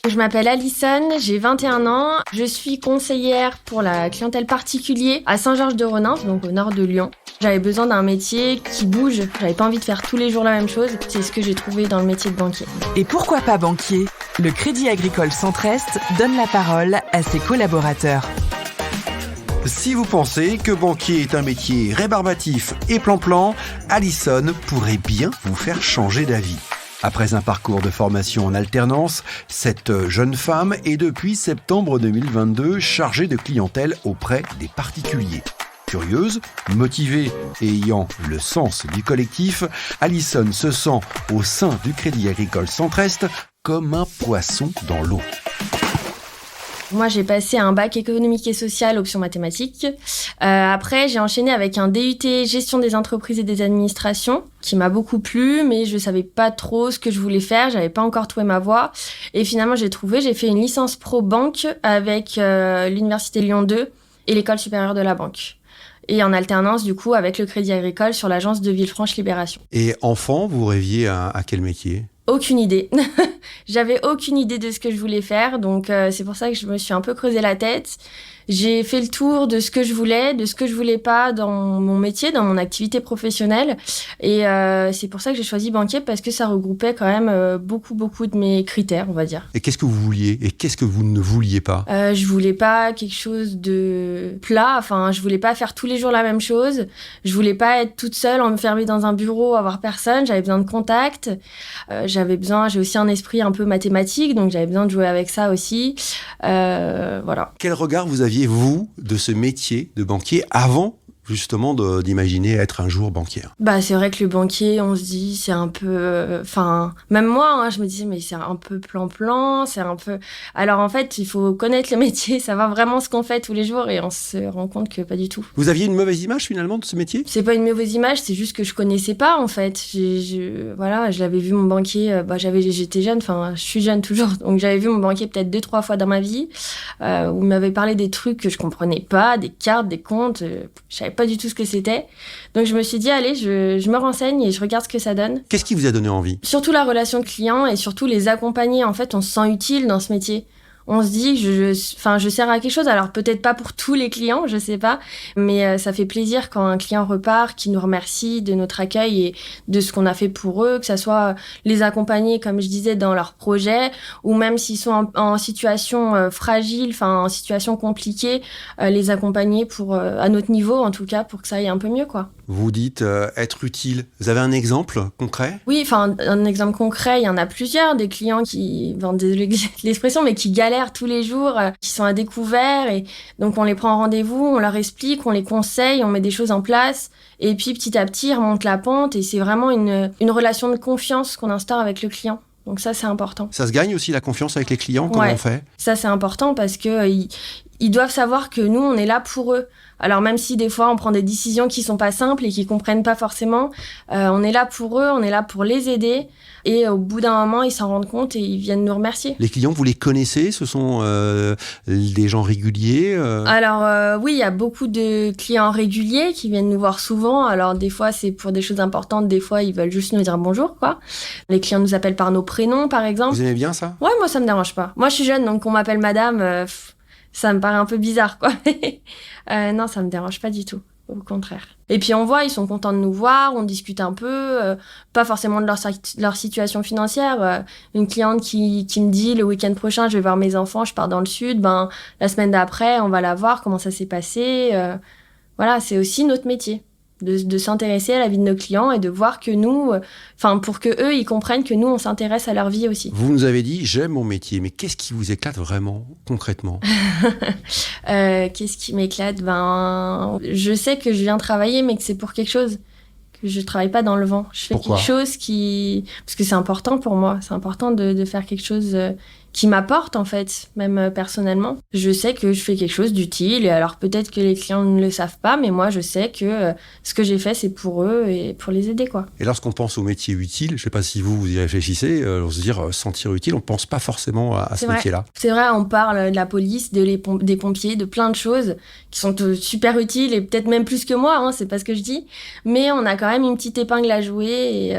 Je m'appelle Alison, j'ai 21 ans. Je suis conseillère pour la clientèle particulier à Saint-Georges-de-Renins, donc au nord de Lyon. J'avais besoin d'un métier qui bouge. J'avais pas envie de faire tous les jours la même chose. C'est ce que j'ai trouvé dans le métier de banquier. Et pourquoi pas banquier ? Le Crédit Agricole Centre-Est donne la parole à ses collaborateurs. Si vous pensez que banquier est un métier rébarbatif et plan-plan, Alison pourrait bien vous faire changer d'avis. Après un parcours de formation en alternance, cette jeune femme est depuis septembre 2022 chargée de clientèle auprès des particuliers. Curieuse, motivée et ayant le sens du collectif, Alison se sent au sein du Crédit Agricole Centre-Est comme un poisson dans l'eau. Moi, j'ai passé un bac économique et social, option mathématiques. Après, j'ai enchaîné avec un DUT gestion des entreprises et des administrations, qui m'a beaucoup plu, mais je savais pas trop ce que je voulais faire. J'avais pas encore trouvé ma voie. Et finalement, j'ai fait une licence pro banque avec l'Université Lyon 2 et l'École supérieure de la banque. Et en alternance, du coup, avec le Crédit Agricole sur l'agence de Villefranche Libération. Et enfant, vous rêviez à quel métier ? Aucune idée. J'avais aucune idée de ce que je voulais faire, donc c'est pour ça que je me suis un peu creusé la tête. J'ai fait le tour de ce que je voulais, de ce que je voulais pas dans mon métier, dans mon activité professionnelle. Et c'est pour ça que j'ai choisi banquier, parce que ça regroupait quand même beaucoup de mes critères, on va dire. Et qu'est-ce que vous vouliez et qu'est-ce que vous ne vouliez pas ? Je voulais pas quelque chose de plat, enfin je voulais pas faire tous les jours la même chose. Je voulais pas être toute seule, enfermée dans un bureau, avoir personne. J'avais besoin de contact. J'ai aussi un esprit un peu mathématique, donc j'avais besoin de jouer avec ça aussi. Voilà. Quel regard vous aviez, vous, de ce métier de banquier avant justement d'imaginer être un jour banquière ? Bah, c'est vrai que le banquier, on se dit, c'est un peu... même moi, je me disais, mais c'est un peu plan-plan, c'est un peu... Alors en fait, il faut connaître le métier, savoir vraiment ce qu'on fait tous les jours, et on se rend compte que pas du tout. Vous aviez une mauvaise image finalement de ce métier ? C'est pas une mauvaise image, c'est juste que je connaissais pas en fait. Je l'avais vu mon banquier, j'étais jeune, je suis jeune toujours, donc j'avais vu mon banquier peut-être 2-3 fois dans ma vie, où il m'avait parlé des trucs que je comprenais pas, des cartes, des comptes, je savais pas du tout ce que c'était. Donc je me suis dit, allez, je me renseigne et je regarde ce que ça donne. Qu'est-ce qui vous a donné envie ? Surtout la relation client et surtout les accompagner. En fait, on se sent utile dans ce métier. On se dit que je sers à quelque chose. Alors peut-être pas pour tous les clients, je sais pas, mais ça fait plaisir quand un client repart, qui nous remercie de notre accueil et de ce qu'on a fait pour eux, que ça soit les accompagner, comme je disais, dans leurs projets, ou même s'ils sont en situation fragile, en situation compliquée, les accompagner à notre niveau, en tout cas, pour que ça aille un peu mieux, quoi. Vous dites être utile. Vous avez un exemple concret ? Oui, un exemple concret, il y en a plusieurs, des clients qui, désolé l'expression, mais qui galèrent tous les jours, qui sont à découvert, et donc on les prend en rendez-vous, on leur explique, on les conseille, on met des choses en place, et puis petit à petit, ils remontent la pente, et c'est vraiment une relation de confiance qu'on instaure avec le client. Donc ça, c'est important. Ça se gagne aussi la confiance avec les clients, comment on fait ? Ça, c'est important parce que ils doivent savoir que nous, on est là pour eux. Alors même si des fois, on prend des décisions qui sont pas simples et qu'ils comprennent pas forcément, on est là pour eux, on est là pour les aider. Et au bout d'un moment, ils s'en rendent compte et ils viennent nous remercier. Les clients, vous les connaissez ? Ce sont des gens réguliers Alors oui, il y a beaucoup de clients réguliers qui viennent nous voir souvent. Alors des fois, c'est pour des choses importantes. Des fois, ils veulent juste nous dire bonjour, quoi. Les clients nous appellent par nos prénoms, par exemple. Vous aimez bien ça ? Ouais, moi, ça me dérange pas. Moi, je suis jeune, donc on m'appelle madame... ça me paraît un peu bizarre, quoi. Non, ça me dérange pas du tout. Au contraire. Et puis on voit, ils sont contents de nous voir, on discute un peu, pas forcément de leur situation financière. Une cliente qui me dit le week-end prochain, je vais voir mes enfants, je pars dans le sud, la semaine d'après, on va la voir, comment ça s'est passé. Voilà, c'est aussi notre métier. De s'intéresser à la vie de nos clients et de voir que nous, pour que eux, ils comprennent que nous, on s'intéresse à leur vie aussi. Vous nous avez dit, j'aime mon métier, mais qu'est-ce qui vous éclate vraiment, concrètement ? Qu'est-ce qui m'éclate ? Je sais que je viens travailler, mais que c'est pour quelque chose. Que je travaille pas dans le vent. Je fais Pourquoi ? quelque chose parce que c'est important pour moi. C'est important de faire quelque chose qui m'apporte, en fait, même personnellement. Je sais que je fais quelque chose d'utile, et alors peut-être que les clients ne le savent pas, mais moi, je sais que ce que j'ai fait, c'est pour eux et pour les aider, quoi. Et lorsqu'on pense au métier utile, je ne sais pas si vous y réfléchissez, on se dit sentir utile, on ne pense pas forcément à ce métier-là. C'est vrai, on parle de la police, des pompiers, de plein de choses qui sont super utiles, et peut-être même plus que moi, c'est pas ce que je dis, mais on a quand même une petite épingle à jouer,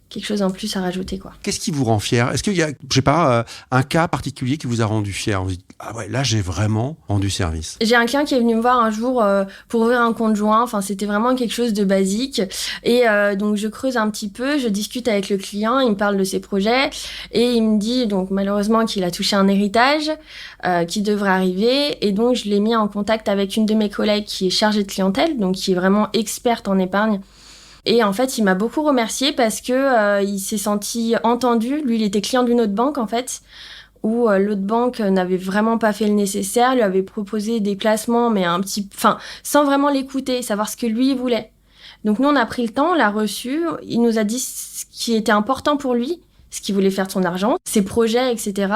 quelque chose en plus à rajouter, quoi. Qu'est-ce qui vous rend fier ? Est-ce qu'il y a, je sais pas, un cas particulier qui vous a rendu fier ? Vous dites, ah ouais, là, j'ai vraiment rendu service. J'ai un client qui est venu me voir un jour pour ouvrir un compte joint. Enfin, c'était vraiment quelque chose de basique. Et donc, je creuse un petit peu, je discute avec le client, il me parle de ses projets et il me dit, donc, malheureusement, qu'il a touché un héritage qui devrait arriver. Et donc, je l'ai mis en contact avec une de mes collègues qui est chargée de clientèle, donc qui est vraiment experte en épargne. Et en fait, il m'a beaucoup remercié parce que il s'est senti entendu. Lui, il était client d'une autre banque, en fait, où l'autre banque n'avait vraiment pas fait le nécessaire, lui avait proposé des placements, mais sans vraiment l'écouter, savoir ce que lui voulait. Donc nous, on a pris le temps, on l'a reçu, il nous a dit ce qui était important pour lui, ce qu'il voulait faire de son argent, ses projets, etc.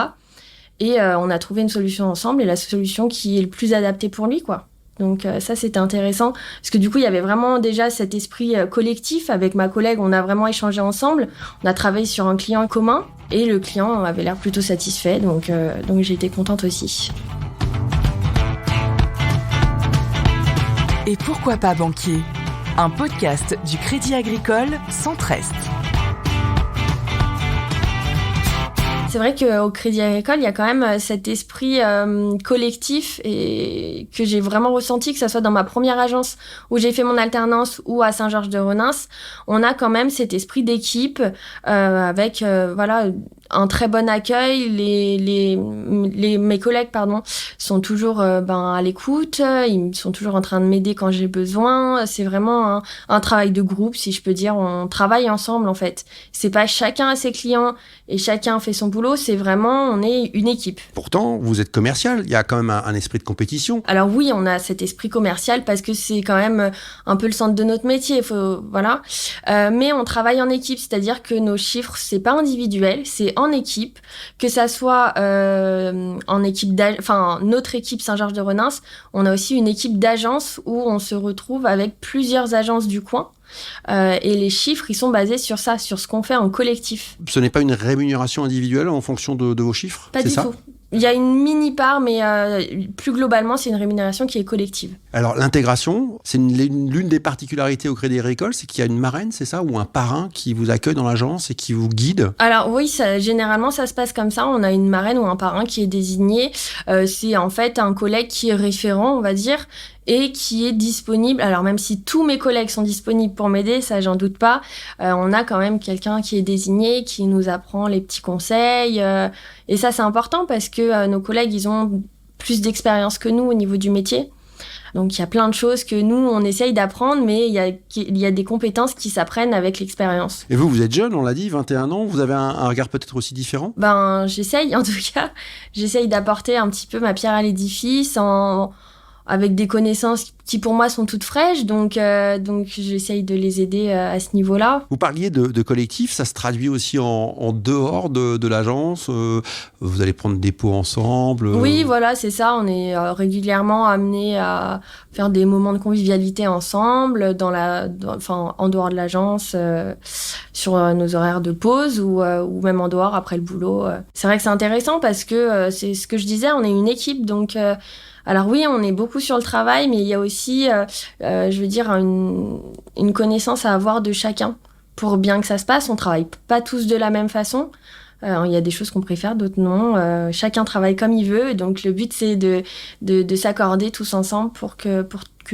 Et on a trouvé une solution ensemble, et la solution qui est le plus adaptée pour lui, quoi. Donc ça, c'était intéressant, parce que du coup, il y avait vraiment déjà cet esprit collectif. Avec ma collègue, on a vraiment échangé ensemble, on a travaillé sur un client commun, et le client avait l'air plutôt satisfait, donc j'ai été contente aussi. Et pourquoi pas banquier ? Un podcast du Crédit Agricole Centre-Est. C'est vrai qu'au Crédit Agricole, il y a quand même cet esprit collectif et que j'ai vraiment ressenti, que ce soit dans ma première agence où j'ai fait mon alternance ou à Saint-Georges-de-Renins. On a quand même cet esprit d'équipe avec un très bon accueil. Mes collègues sont toujours à l'écoute. Ils sont toujours en train de m'aider quand j'ai besoin. C'est vraiment un travail de groupe, si je peux dire. On travaille ensemble, en fait. C'est pas chacun a ses clients et chacun fait son boulot. C'est vraiment, on est une équipe. Pourtant, vous êtes commercial. Il y a quand même un esprit de compétition. Alors oui, on a cet esprit commercial parce que c'est quand même un peu le centre de notre métier. Mais on travaille en équipe, c'est-à-dire que nos chiffres, c'est pas individuel, c'est en équipe, que ça soit en équipe notre équipe Saint-Georges-de-Renins, on a aussi une équipe d'agence où on se retrouve avec plusieurs agences du coin. Et les chiffres, ils sont basés sur ça, sur ce qu'on fait en collectif. Ce n'est pas une rémunération individuelle en fonction de vos chiffres ? Pas du tout. Il y a une mini-part, mais plus globalement, c'est une rémunération qui est collective. Alors, l'intégration, c'est l'une des particularités au Crédit Agricole, c'est qu'il y a une marraine, c'est ça ? Ou un parrain qui vous accueille dans l'agence et qui vous guide ? Alors oui, généralement, ça se passe comme ça. On a une marraine ou un parrain qui est désigné. C'est en fait un collègue qui est référent, on va dire, et qui est disponible. Alors même si tous mes collègues sont disponibles pour m'aider, ça j'en doute pas, on a quand même quelqu'un qui est désigné, qui nous apprend les petits conseils. Et ça, c'est important parce que nos collègues, ils ont plus d'expérience que nous au niveau du métier. Donc, il y a plein de choses que nous, on essaye d'apprendre, mais il y a des compétences qui s'apprennent avec l'expérience. Et vous êtes jeune, on l'a dit, 21 ans, vous avez un regard peut-être aussi différent ? J'essaye, en tout cas. J'essaye d'apporter un petit peu ma pierre à l'édifice avec des connaissances qui, pour moi, sont toutes fraîches. Donc j'essaye de les aider à ce niveau-là. Vous parliez de collectif, ça se traduit aussi en dehors de l'agence. Vous allez prendre des pots ensemble. Oui, voilà, c'est ça. On est régulièrement amenés à faire des moments de convivialité ensemble, en dehors de l'agence, sur nos horaires de pause ou même en dehors après le boulot. C'est vrai que c'est intéressant parce que c'est ce que je disais, on est une équipe, donc... Alors oui, on est beaucoup sur le travail, mais il y a aussi, une connaissance à avoir de chacun pour bien que ça se passe. On travaille pas tous de la même façon. Il y a des choses qu'on préfère, d'autres non. Chacun travaille comme il veut. Donc le but, c'est de s'accorder tous ensemble pour que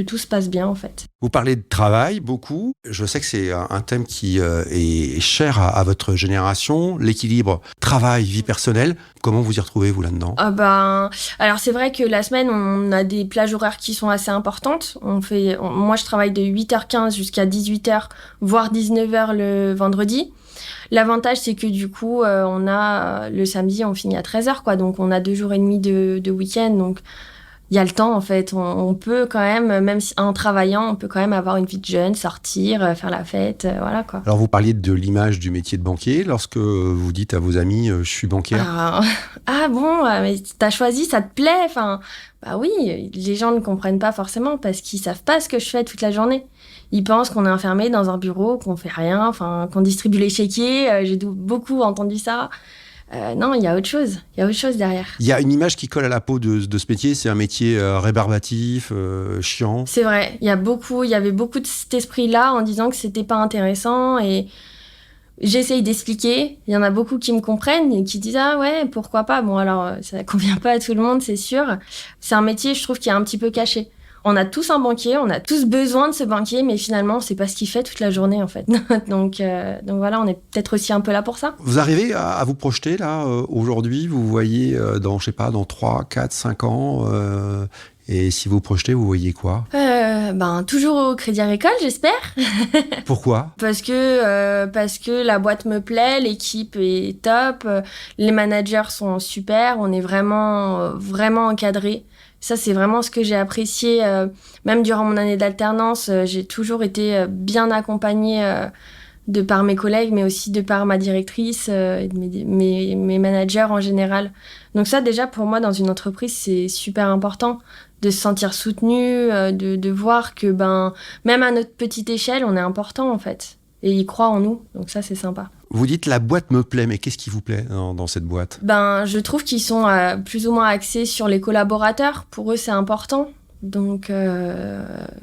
tout se passe bien, en fait. Vous parlez de travail beaucoup. Je sais que c'est un thème qui est cher à votre génération, l'équilibre travail-vie personnelle. Comment vous y retrouvez, vous, là-dedans ? Alors, c'est vrai que la semaine, on a des plages horaires qui sont assez importantes. Moi, je travaille de 8h15 jusqu'à 18h, voire 19h le vendredi. L'avantage, c'est que du coup, on a le samedi, on finit à 13h, quoi. Donc, on a 2 jours et demi de week-end. Donc, il y a le temps, en fait. On peut quand même si en travaillant, on peut quand même avoir une vie de jeune, sortir, faire la fête, voilà, quoi. Alors, vous parliez de l'image du métier de banquier. Lorsque vous dites à vos amis, je suis banquière. Mais t'as choisi, ça te plaît. Enfin, oui, les gens ne comprennent pas forcément parce qu'ils savent pas ce que je fais toute la journée. Ils pensent qu'on est enfermé dans un bureau, qu'on fait rien, qu'on distribue les chéquiers. J'ai beaucoup entendu ça. Non, il y a autre chose. Il y a autre chose derrière. Il y a une image qui colle à la peau de ce métier. C'est un métier rébarbatif, chiant. C'est vrai. Il y avait beaucoup de cet esprit-là en disant que c'était pas intéressant. Et J'essaye d'expliquer. Il y en a beaucoup qui me comprennent et qui disent « Ah ouais, pourquoi pas ?» Bon, alors, ça convient pas à tout le monde, c'est sûr. C'est un métier, je trouve, qui est un petit peu caché. On a tous un banquier, on a tous besoin de ce banquier, mais finalement, c'est pas ce qu'il fait toute la journée, en fait. donc voilà, on est peut-être aussi un peu là pour ça. Vous arrivez à vous projeter, là, aujourd'hui, vous voyez dans, je sais pas, dans 3, 4, 5 ans, et si vous projetez, vous voyez quoi ? Toujours au Crédit Agricole, j'espère. Pourquoi ? Parce que la boîte me plaît, l'équipe est top, les managers sont super, on est vraiment, vraiment encadrés. Ça, c'est vraiment ce que j'ai apprécié. Même durant mon année d'alternance, j'ai toujours été bien accompagnée de par mes collègues, mais aussi de par ma directrice et de mes managers en général. Donc ça, déjà, pour moi, dans une entreprise, c'est super important de se sentir soutenu, de voir que même à notre petite échelle, on est important, en fait. Et ils croient en nous, donc ça, c'est sympa. Vous dites la boîte me plaît, mais qu'est-ce qui vous plaît dans cette boîte ? Je trouve qu'ils sont plus ou moins axés sur les collaborateurs. Pour eux, c'est important. Donc,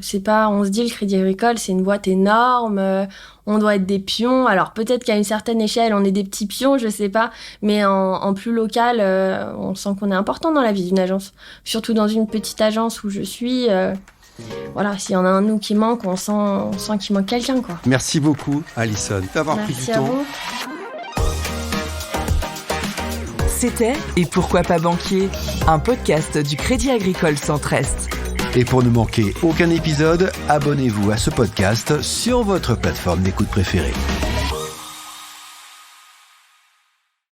c'est pas... On se dit, le Crédit Agricole, c'est une boîte énorme, on doit être des pions. Alors, peut-être qu'à une certaine échelle, on est des petits pions, je sais pas. Mais en plus local, on sent qu'on est important dans la vie d'une agence. Surtout dans une petite agence où je suis... Voilà, s'il y en a un de nous qui manque, on sent qu'il manque quelqu'un, quoi. Merci beaucoup, Alison, d'avoir pris du temps. Vous. C'était Et pourquoi pas banquier, un podcast du Crédit Agricole Centre-Est. Et pour ne manquer aucun épisode, abonnez-vous à ce podcast sur votre plateforme d'écoute préférée.